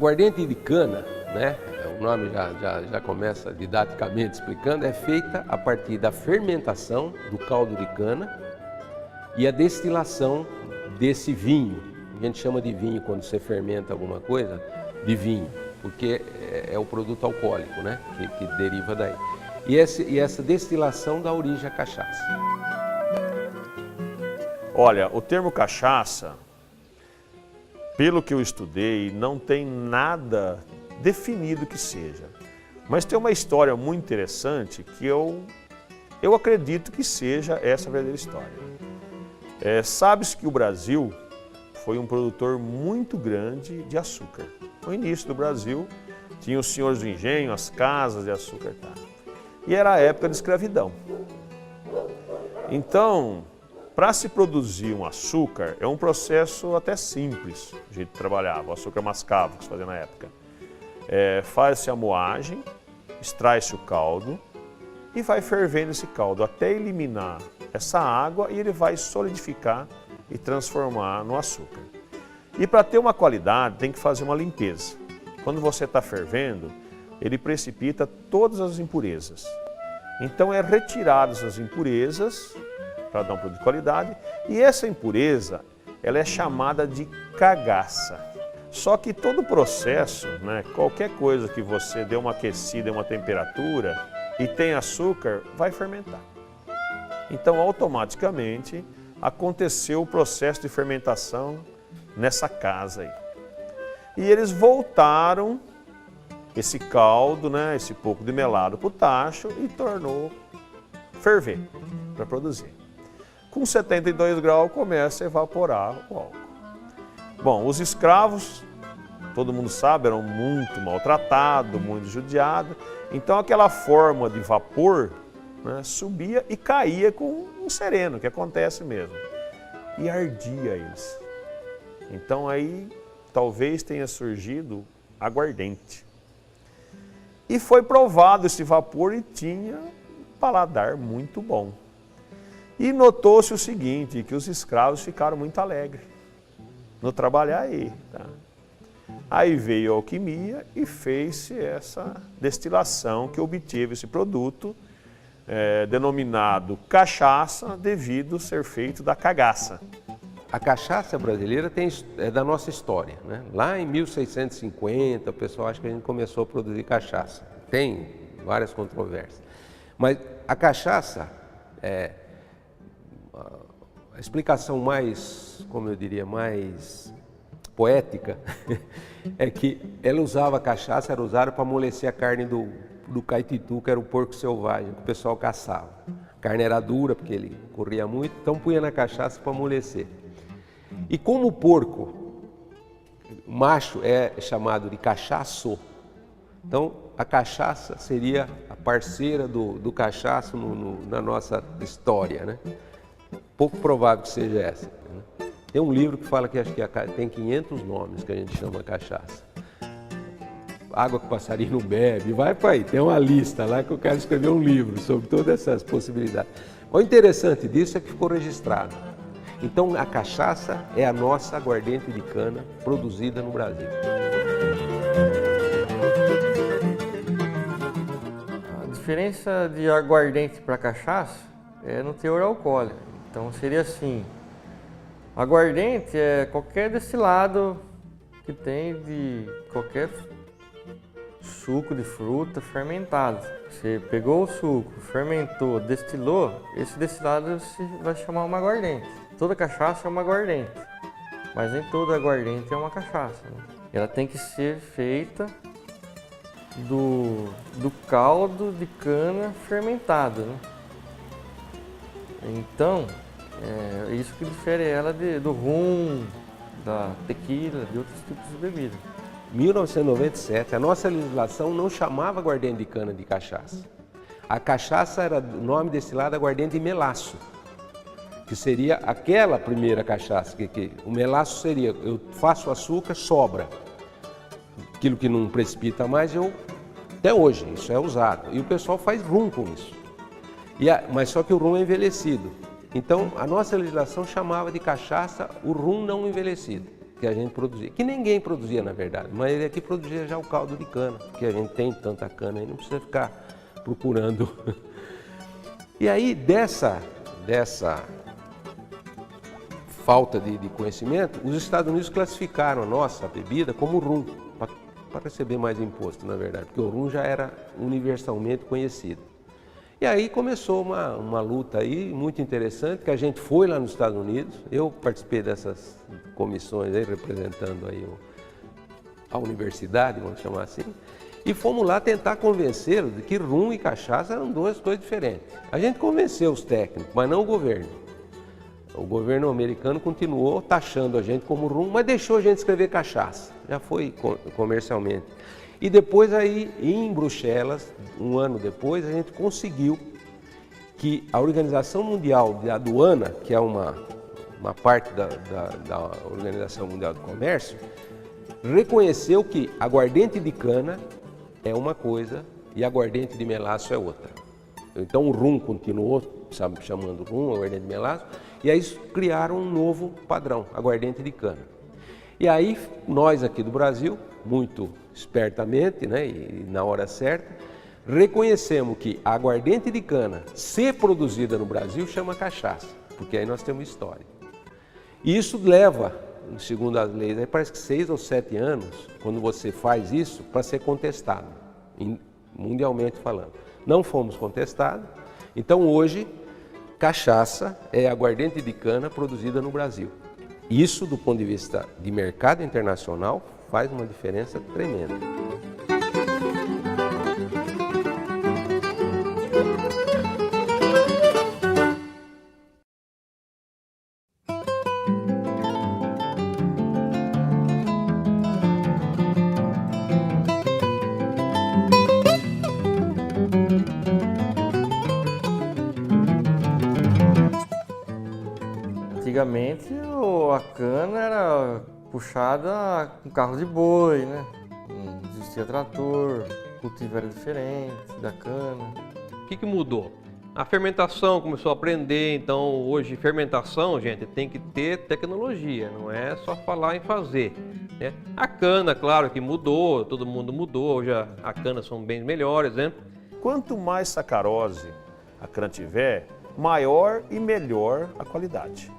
Aguardente de cana, né? O nome já começa didaticamente explicando, é feita a partir da fermentação do caldo de cana e a destilação desse vinho. A gente chama de vinho quando você fermenta alguma coisa, de vinho, porque é o produto alcoólico, né? Que deriva daí. E essa destilação dá origem à cachaça. Olha, o termo cachaça, pelo que eu estudei, não tem nada definido que seja. Mas tem uma história muito interessante que eu acredito que seja essa verdadeira história. Sabe-se que o Brasil foi um produtor muito grande de açúcar. No início do Brasil, tinha os senhores do engenho, as casas de açúcar. E era a época de escravidão. Então, para se produzir um açúcar, é um processo até simples, o jeito que trabalhava, o açúcar mascavo que se fazia na época. Faz-se a moagem, extrai-se o caldo e vai fervendo esse caldo até eliminar essa água e ele vai solidificar e transformar no açúcar. E para ter uma qualidade tem que fazer uma limpeza. Quando você está fervendo, ele precipita todas as impurezas. Então é retiradas as impurezas para dar um produto de qualidade e essa impureza ela é chamada de cagaça. Só que todo o processo, né, qualquer coisa que você dê uma aquecida, uma temperatura e tem açúcar, vai fermentar. Então automaticamente aconteceu o processo de fermentação nessa casa aí. E eles voltaram esse caldo, né, esse pouco de melado para o tacho e tornou ferver para produzir. Com 72 graus começa a evaporar o álcool. Bom, os escravos, todo mundo sabe, eram muito maltratados, muito judiados. Então aquela forma de vapor, né, subia e caía com um sereno, que acontece mesmo. E ardia eles. Então aí talvez tenha surgido aguardente. E foi provado esse vapor e tinha um paladar muito bom. E notou-se o seguinte, que os escravos ficaram muito alegres no trabalhar aí. Tá? Aí veio a alquimia e fez-se essa destilação que obteve esse produto, denominado cachaça, devido ser feito da cagaça. A cachaça brasileira é da nossa história, né? Lá em 1650, o pessoal acha que a gente começou a produzir cachaça. Tem várias controvérsias. Mas a cachaça, a explicação mais, como eu diria, mais poética, é que ela usava a cachaça, era usada para amolecer a carne do caititu, que era o porco selvagem, que o pessoal caçava. A carne era dura, porque ele corria muito, então punha na cachaça para amolecer. E como o porco macho é chamado de cachaço, então a cachaça seria a parceira do cachaço na nossa história, né? Pouco provável que seja essa. Né? Tem um livro que fala que acho que tem 500 nomes que a gente chama cachaça. Água que o passarinho não bebe, vai para aí. Tem uma lista lá que eu quero escrever um livro sobre todas essas possibilidades. O interessante disso é que ficou registrado. Então a cachaça é a nossa aguardente de cana produzida no Brasil. A diferença de aguardente para cachaça é no teor alcoólico. Então seria assim, aguardente é qualquer destilado que tem de qualquer suco de fruta fermentado. Você pegou o suco, fermentou, destilou, esse destilado se vai chamar uma aguardente. Toda cachaça é uma aguardente, mas nem toda aguardente é uma cachaça. Né? Ela tem que ser feita do caldo de cana fermentado. Né? Então, é isso que difere ela do rum, da tequila, de outros tipos de bebida. Em 1997, a nossa legislação não chamava aguardente de cana de cachaça. A cachaça era o nome destilado aguardente de melaço, que seria aquela primeira cachaça. Que o melaço seria, eu faço açúcar, sobra. Aquilo que não precipita mais, até hoje, isso é usado. E o pessoal faz rum com isso. Mas só que o rum é envelhecido. Então, a nossa legislação chamava de cachaça o rum não envelhecido. que a gente produzia, que ninguém produzia na verdade, mas ele aqui produzia já o caldo de cana, porque a gente tem tanta cana aí, não precisa ficar procurando. E aí dessa falta de conhecimento, os Estados Unidos classificaram a nossa bebida como rum, para receber mais imposto na verdade, porque o rum já era universalmente conhecido. E aí começou uma luta aí muito interessante, que a gente foi lá nos Estados Unidos, eu participei dessas comissões aí, representando aí a universidade, vamos chamar assim, e fomos lá tentar convencê-los de que rum e cachaça eram duas coisas diferentes. A gente convenceu os técnicos, mas não o governo. O governo americano continuou taxando a gente como rum, mas deixou a gente escrever cachaça, já foi comercialmente. E depois aí, em Bruxelas, um ano depois, a gente conseguiu que a Organização Mundial de Aduana, que é uma parte da Organização Mundial do Comércio, reconheceu que aguardente de cana é uma coisa e aguardente de melaço é outra. Então o rum continuou chamando rum, aguardente de melaço, e aí criaram um novo padrão, aguardente de cana. E aí nós aqui do Brasil, muito espertamente, né, e na hora certa, reconhecemos que a aguardente de cana, se produzida no Brasil, chama cachaça, porque aí nós temos história. E isso leva, segundo as leis, aí parece que 6 ou 7 anos, quando você faz isso, para ser contestado, mundialmente falando. Não fomos contestados, então hoje, cachaça é aguardente de cana produzida no Brasil. Isso, do ponto de vista de mercado internacional, faz uma diferença tremenda. Antigamente a cana era puxada com carro de boi, né? Não existia trator, o cultivo era diferente da cana. O que mudou? A fermentação começou a aprender, então hoje fermentação, gente, tem que ter tecnologia, não é só falar em fazer, né? A cana, claro que mudou, todo mundo mudou, hoje a cana são bem melhores, né? Quanto mais sacarose a cana tiver, maior e melhor a qualidade.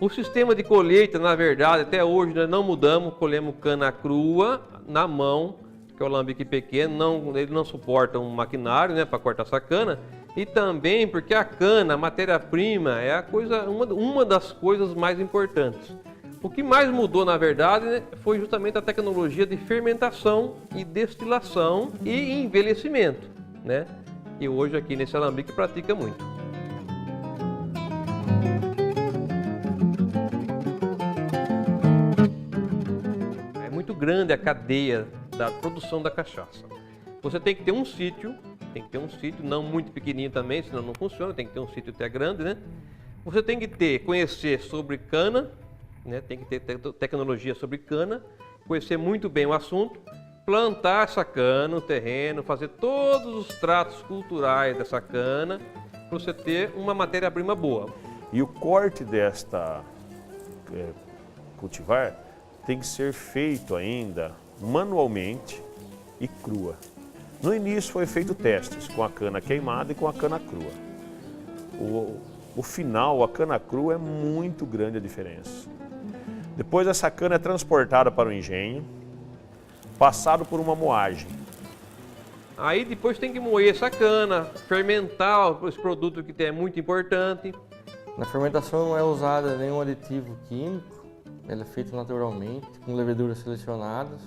O sistema de colheita, na verdade, até hoje nós não mudamos, colhemos cana crua na mão, que é o alambique pequeno, ele não suporta um maquinário, né, para cortar essa cana, e também porque a cana, a matéria-prima, é uma das coisas mais importantes. O que mais mudou, na verdade, né, foi justamente a tecnologia de fermentação e destilação e envelhecimento, né? E hoje aqui nesse alambique pratica muito. Grande a cadeia da produção da cachaça. Você tem que ter um sítio, não muito pequenininho também, senão não funciona, tem que ter um sítio até grande, né? Você tem que conhecer sobre cana, né? Tem que ter tecnologia sobre cana, conhecer muito bem o assunto, plantar essa cana no terreno, fazer todos os tratos culturais dessa cana, para você ter uma matéria-prima boa. E o corte desta cultivar tem que ser feito ainda manualmente e crua. No início foi feito testes com a cana queimada e com a cana crua. O final, a cana crua, é muito grande a diferença. Depois essa cana é transportada para o engenho, passado por uma moagem. Aí depois tem que moer essa cana, fermentar esse produto que é muito importante. Na fermentação não é usada nenhum aditivo químico. Ela é feita naturalmente, com leveduras selecionadas.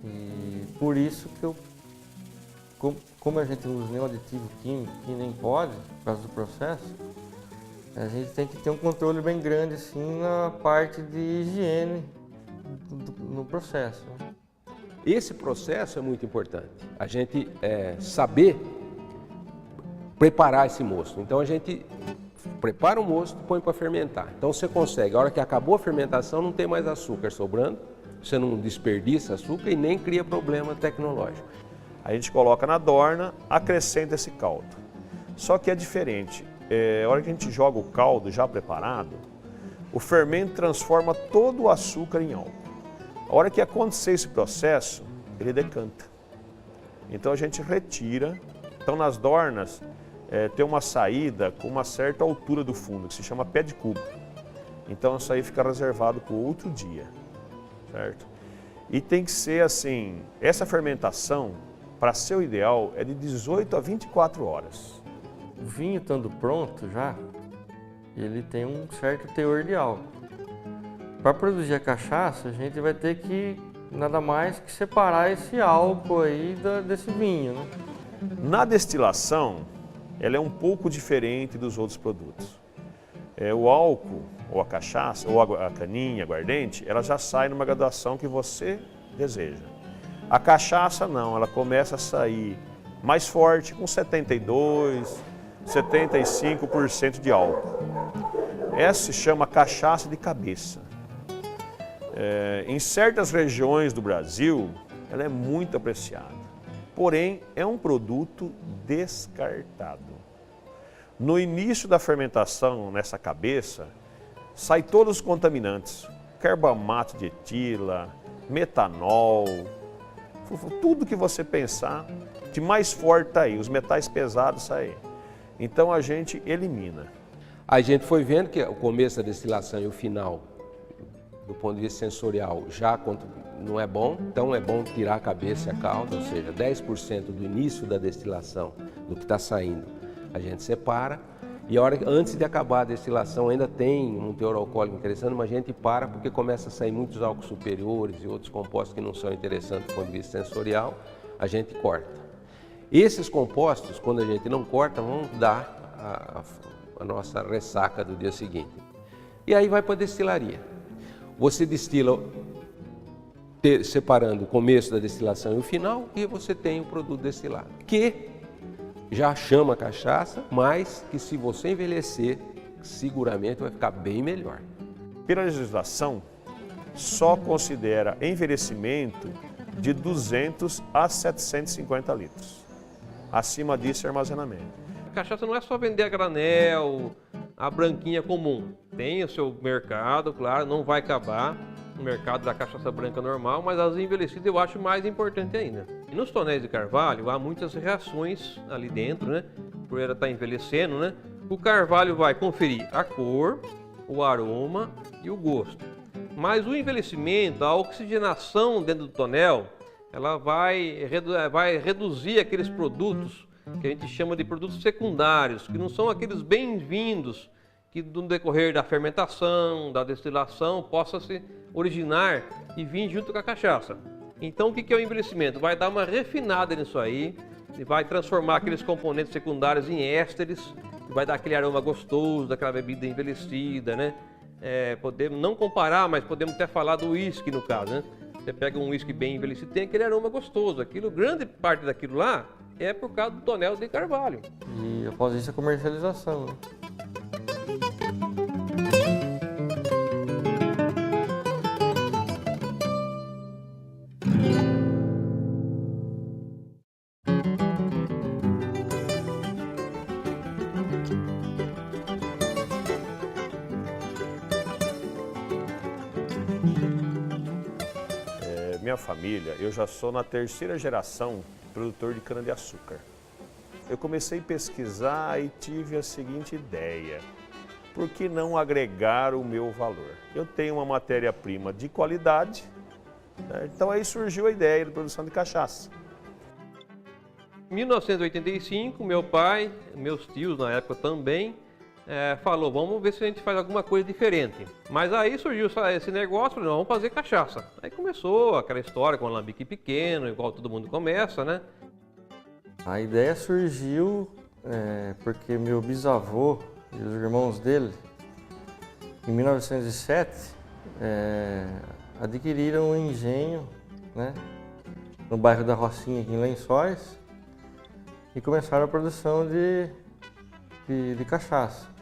E por isso que como a gente não usa nenhum aditivo químico, que nem pode, por causa do processo, a gente tem que ter um controle bem grande assim, na parte de higiene no processo. Esse processo é muito importante, a gente saber preparar esse mosto. Então a gente prepara o mosto, põe para fermentar. Então você consegue, a hora que acabou a fermentação, não tem mais açúcar sobrando, você não desperdiça açúcar e nem cria problema tecnológico. A gente coloca na dorna, acrescenta esse caldo. Só que é diferente, a hora que a gente joga o caldo já preparado, o fermento transforma todo o açúcar em álcool. A hora que acontecer esse processo, ele decanta. Então a gente retira. Então nas dornas tem uma saída com uma certa altura do fundo, que se chama pé de cubo. Então isso aí fica reservado para o outro dia, certo? E tem que ser assim, essa fermentação, para ser o ideal, é de 18 a 24 horas. O vinho estando pronto já, ele tem um certo teor de álcool. Para produzir a cachaça, a gente vai ter que nada mais que separar esse álcool aí desse vinho, né? Na destilação, ela é um pouco diferente dos outros produtos. O álcool, ou a cachaça, ou a caninha, aguardente, ela já sai numa graduação que você deseja. A cachaça não, ela começa a sair mais forte, com 72%, 75% de álcool. Essa se chama cachaça de cabeça. Em certas regiões do Brasil, ela é muito apreciada. Porém, é um produto descartado. No início da fermentação, nessa cabeça, sai todos os contaminantes. Carbamato de etila, metanol, tudo que você pensar, de mais forte está aí, os metais pesados saem. Então a gente elimina. A gente foi vendo que o começo da destilação e o final, do ponto de vista sensorial, já não é bom, então é bom tirar a cabeça e a cauda, ou seja, 10% do início da destilação, do que está saindo, a gente separa, e antes de acabar a destilação ainda tem um teor alcoólico interessante, mas a gente para porque começa a sair muitos álcools superiores e outros compostos que não são interessantes do ponto de vista sensorial, a gente corta. Esses compostos, quando a gente não corta, vão dar a nossa ressaca do dia seguinte. E aí vai para a destilaria. Você destila separando o começo da destilação e o final, e você tem o produto destilado, que já chama cachaça, mas que se você envelhecer, seguramente vai ficar bem melhor. Pela legislação, só considera envelhecimento de 200 a 750 litros. Acima disso é armazenamento. A cachaça não é só vender a granel, a branquinha comum. Tem o seu mercado, claro, não vai acabar o mercado da cachaça branca normal, mas as envelhecidas eu acho mais importante ainda. E nos tonéis de carvalho há muitas reações ali dentro, né? Por ela estar envelhecendo, né? O carvalho vai conferir a cor, o aroma e o gosto. Mas o envelhecimento, a oxigenação dentro do tonel, ela vai reduzir aqueles produtos que a gente chama de produtos secundários, que não são aqueles bem-vindos que no decorrer da fermentação, da destilação, possa se originar e vir junto com a cachaça. Então o que é o envelhecimento? Vai dar uma refinada nisso aí, e vai transformar aqueles componentes secundários em ésteres, vai dar aquele aroma gostoso daquela bebida envelhecida, né? Podemos não comparar, mas podemos até falar do uísque no caso, né? Você pega um uísque bem envelhecido, tem aquele aroma gostoso. Grande parte daquilo lá é por causa do tonel de carvalho. E após isso a comercialização, né? Minha família, eu já sou na terceira geração produtor de cana-de-açúcar. Eu comecei a pesquisar e tive a seguinte ideia: por que não agregar o meu valor? Eu tenho uma matéria-prima de qualidade, né? Então aí surgiu a ideia de produção de cachaça. Em 1985, meu pai, meus tios na época também, falou, vamos ver se a gente faz alguma coisa diferente. Mas aí surgiu esse negócio, falei, vamos fazer cachaça. Aí começou aquela história com o alambique pequeno, igual todo mundo começa, né? A ideia surgiu porque meu bisavô e os irmãos dele, em 1907, adquiriram um engenho, né, no bairro da Rocinha, aqui em Lençóis, e começaram a produção de cachaça.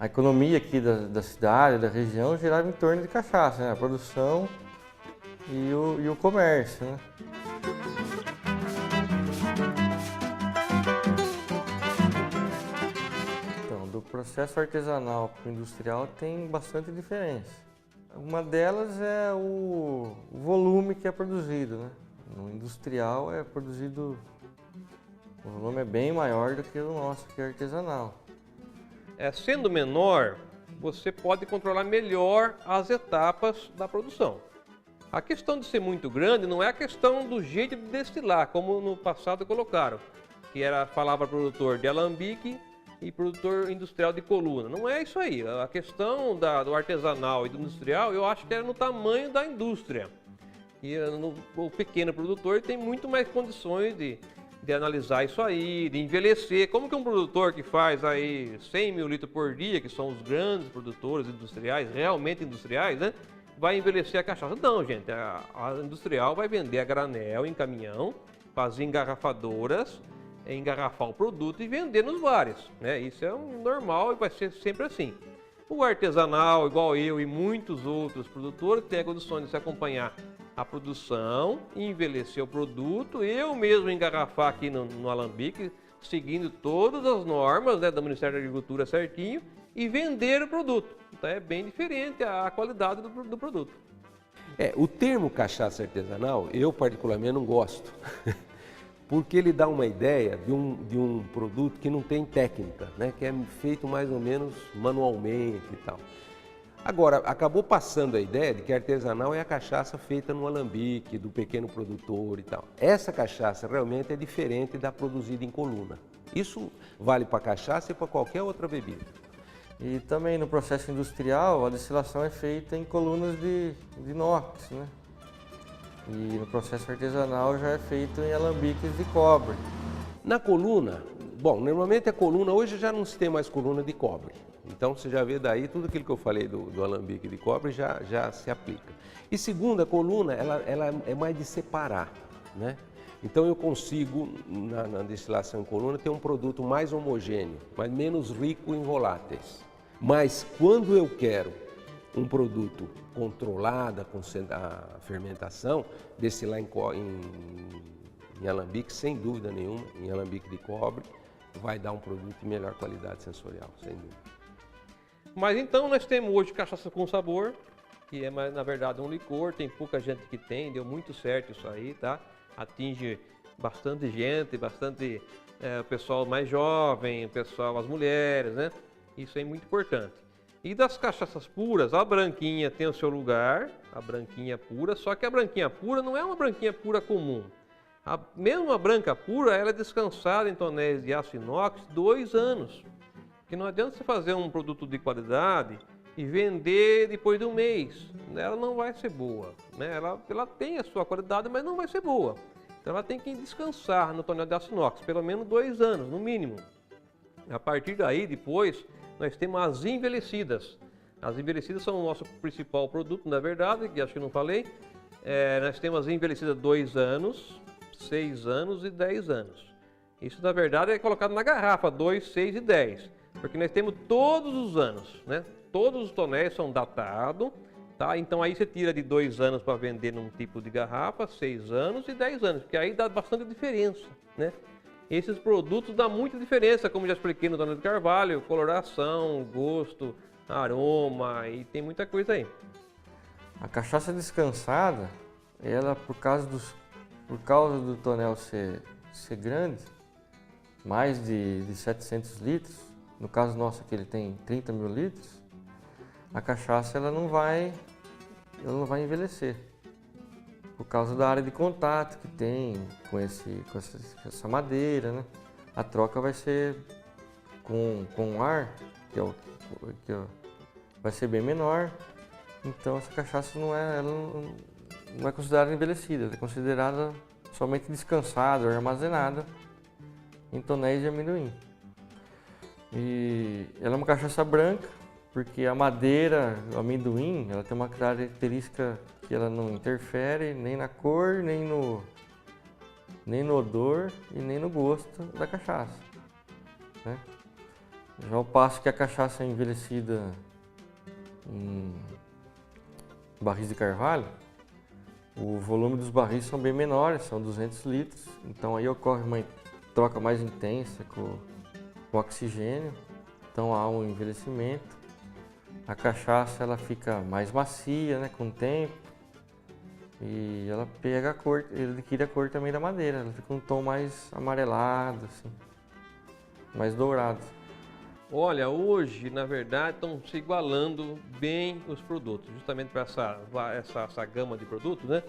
A economia aqui da cidade, da região, girava em torno de cachaça, né? A produção e o comércio, né? Então, processo artesanal para o industrial tem bastante diferença. Uma delas é o volume que é produzido, né? No industrial é produzido, o volume é bem maior do que o nosso, que é artesanal. Sendo menor, você pode controlar melhor as etapas da produção. A questão de ser muito grande não é a questão do jeito de destilar, como no passado colocaram, que era falava produtor de alambique e produtor industrial de coluna. Não é isso aí. A questão do artesanal e do industrial, eu acho que é no tamanho da indústria. E o pequeno produtor tem muito mais condições de analisar isso aí, de envelhecer. Como que um produtor que faz aí 100 mil litros por dia, que são os grandes produtores industriais, realmente industriais, né? Vai envelhecer a cachaça? Não, gente. A industrial vai vender a granel em caminhão, fazer engarrafadoras, engarrafar o produto e vender nos bares, né? Isso é normal e vai ser sempre assim. O artesanal, igual eu e muitos outros produtores, tem a condição de se acompanhar a produção, envelhecer o produto, eu mesmo engarrafar aqui no alambique, seguindo todas as normas, né, do Ministério da Agricultura certinho, e vender o produto. Então é bem diferente a qualidade do produto. O termo cachaça artesanal, eu particularmente não gosto. Porque ele dá uma ideia de um produto que não tem técnica, né? Que é feito mais ou menos manualmente e tal. Agora, acabou passando a ideia de que artesanal é a cachaça feita no alambique, do pequeno produtor e tal. Essa cachaça realmente é diferente da produzida em coluna. Isso vale para cachaça e para qualquer outra bebida. E também no processo industrial, a destilação é feita em colunas de inox, né? E no processo artesanal já é feito em alambiques de cobre. Na coluna, bom, normalmente a coluna, hoje já não se tem mais coluna de cobre. Então você já vê daí tudo aquilo que eu falei do alambique de cobre já se aplica. E segundo, a coluna, ela é mais de separar, né? Então eu consigo, na destilação em coluna, ter um produto mais homogêneo, mas menos rico em voláteis. Mas quando eu quero um produto controlado, com a fermentação, destilar em alambique, sem dúvida nenhuma, em alambique de cobre, vai dar um produto de melhor qualidade sensorial, sem dúvida. Mas então nós temos hoje cachaça com sabor, que é na verdade um licor, tem pouca gente que tem, deu muito certo isso aí, tá? Atinge bastante gente, bastante pessoal mais jovem, pessoal, as mulheres, né? Isso é muito importante. E das cachaças puras, a branquinha tem o seu lugar, a branquinha pura, só que a branquinha pura não é uma branquinha pura comum. Mesmo a branca pura, ela é descansada em tonéis de aço inox 2 anos. Porque não adianta você fazer um produto de qualidade e vender depois de 1 mês. Ela não vai ser boa, né? Ela tem a sua qualidade, mas não vai ser boa. Então ela tem que descansar no tonel de aço inox, pelo menos 2 anos, no mínimo. A partir daí, depois, nós temos as envelhecidas. As envelhecidas são o nosso principal produto, na verdade, que acho que não falei. Nós temos as envelhecidas 2 anos, 6 anos e 10 anos. Isso, na verdade, é colocado na garrafa, 2, 6 e 10. Porque nós temos todos os anos, né? Todos os tonéis são datados, tá? Então aí você tira de 2 anos para vender num tipo de garrafa, 6 anos e 10 anos, porque aí dá bastante diferença, né? Esses produtos dão muita diferença, como já expliquei no Tonel de Carvalho, coloração, gosto, aroma e tem muita coisa aí. A cachaça descansada, ela por causa do tonel ser grande, mais de 700 litros, no caso nosso aqui ele tem 30 mil litros, a cachaça ela não vai envelhecer. Por causa da área de contato que tem com essa madeira, né? A troca vai ser com o ar, que vai ser bem menor. Então essa cachaça não é considerada envelhecida, ela é considerada somente descansada ou armazenada em tonéis de amendoim. E ela é uma cachaça branca, porque a madeira, o amendoim, ela tem uma característica que ela não interfere nem na cor, nem no odor e nem no gosto da cachaça, né? Já ao passo que a cachaça é envelhecida em barris de carvalho, o volume dos barris são bem menores, são 200 litros, então aí ocorre uma troca mais intensa com o oxigênio Então há um envelhecimento. A cachaça ela fica mais macia, né, com o tempo. E ela pega a cor, ele adquire a cor também da madeira. Ela fica um tom mais amarelado, assim, mais dourado. Olha, hoje, na verdade, estão se igualando bem os produtos, justamente para essa gama de produtos, né?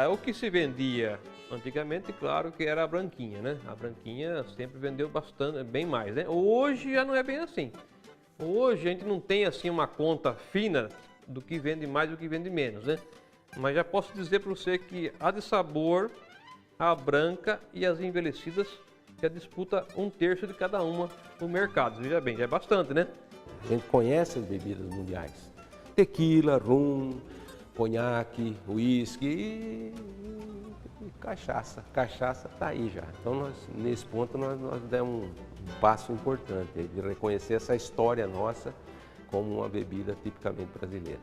O que se vendia antigamente, claro que era a branquinha, né? A branquinha sempre vendeu bastante, bem mais, né? Hoje já não é bem assim. Hoje a gente não tem assim uma conta fina do que vende mais e do que vende menos, né? Mas já posso dizer para você que a de sabor, a branca e as envelhecidas já disputa 1/3 de cada uma no mercado. Veja bem, já é bastante, né? A gente conhece as bebidas mundiais. Tequila, rum, conhaque, uísque e cachaça. Cachaça está aí já. Então, nesse ponto, nós demos um passo importante de reconhecer essa história nossa como uma bebida tipicamente brasileira.